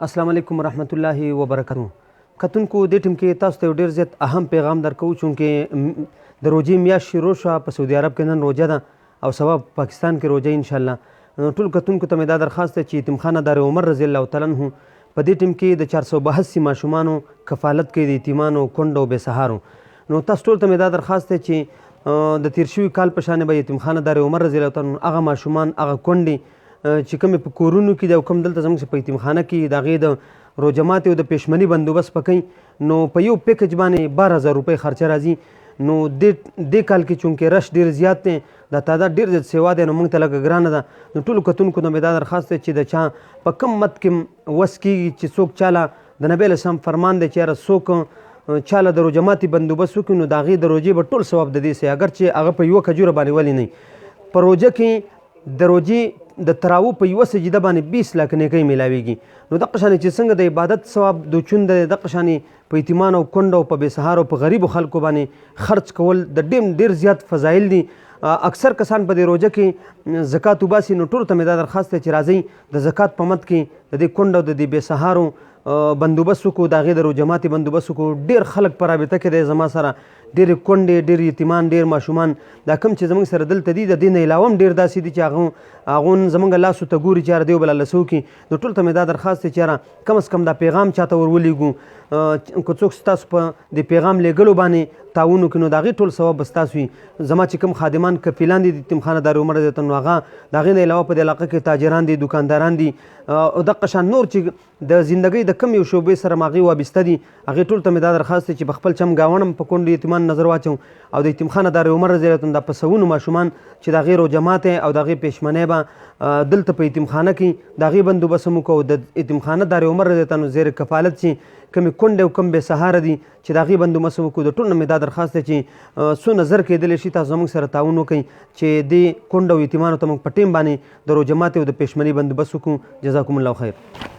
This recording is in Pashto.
السلام علیکم ورحمت الله وبرکاتو. کتونکو دې ټیم کې تاسو ته ډېر زیات اهم پیغام درکوو چونکې د روژې میاشت شروع شوه په سعودي عرب کې نن روژه ده او سبا پاکستان کې روژه انشاءالله. ټول کتونکو ته مې دا درخواست دی چې یتیم خانه دار عمر رضی الله تعالی عنه په دې ټیم کې د 482 ماشومانو کفالت کوي د یتیمانو کونډو او بېسهارو. نو تاسو ټول ته مې دا درخواست دی چې د تیر شوي کال په شانې به یتیم خانه دار عمر رضی الله تعالی عنه هغه ماشومان هغه کونډې چې کومې په کورونو کې دي او کوم دلته زموږ په یتیمخانه کې د هغې د روژه ماتې او د پېشمني بندوبست به کوي. نو په یو پیکج باندې 12000 روپۍ خرچه راځي. نو دې کال کې چونکې رش ډېر زیات دی، دا تعداد ډېر زیات سیوا دی، نو موږ ته لږه ګرانه ده. نو ټولو کتونکو ته مې دا درخواست دی چې د چا په کم مد کې وس کېږي چې څوک چاله د نبي علیه السلام فرمان دی چې یاره څوک چاله د روژه ماتې بندوبست وکړي نو د هغې د روژې به ټول ثواب د دې سي، اگر چې هغه په یوه کجوره باندې ولې نه. په روژه کې د روژې د تراوو په یوه سجده باندې 20 لاک نیکۍ میلاویږي. نو دغه شانې چې څنګه د عبادت ثواب د چون دی، دغه شانې په یتیمانو او کونډو او په بېسهارو په غریبو خلکو باندې خرچ کول د ډېر زیات فضایل دي. اکثر کسان په دې روژه کې زکات وباسي. نو ټولو ته مې دا درخواست دی چې راځئ د زکات په مد کې د دې کونډو او د دې بېسهارو بندوبست وکړو، د هغې د روژه ماتې بندوبست وکړو. ډېر خلک په رابطه کې دی زما سره، ډېرې کونډې، ډېر یتیمان، ډېر ماشومان. دا کوم چې زموږ سره دلته دي د دې نه علاوه هم ډېر داسې دي چې هغه زموږ لاسو ته ګوري چې یاره دیو بله له څه وکړي. نو ټولو ته مې دا درخواست دی چې یاره کم از کم دا پیغام چاته ور ولېږو. که څوک ستاسو په د پیغام لیږلو باندې تعاون وکړي نو د هغې ټول ثواب به ستاسو وي. زما چې کوم خادمان کفیلان دي د یتیمخانه دار عمر رضی الله عنه، هغه د هغې نه علاوه په دې علاقه کې تاجران دي، دکانداران دي او دغه شان نور چې د زندګۍ د کم یو شعبې سره هغې وابسته دي. هغې ټول ته مې دا درخواست دی چې په خپل چمګاوڼ هم په کونډو یتیمانو نظر واچوم او د یتیمخانه دار عمر رضی الله عنه دا په سوونو ماشومان چې د هغې روژه ماتې او د هغې پېشمنۍ به دلته په یتیمخانه کې د هغې بندوبست هم وکړو. د یتیمخانه دار عمر رضی الله عنه زیر کفالت چې کومې کونډې او کوم بېسهاره دي چې د هغې بندوبست وکړو. د ټول نه مې دا درخواست دی چې څونه زر کېدلی شي تاسو زموږ سره تعاون وکړئ چې دې کونډو او یتیمانو ته موږ په ټیم باندې د روژه ماتې او د پېشمنۍ بندوبست وکړو. جزاکم الله خیر.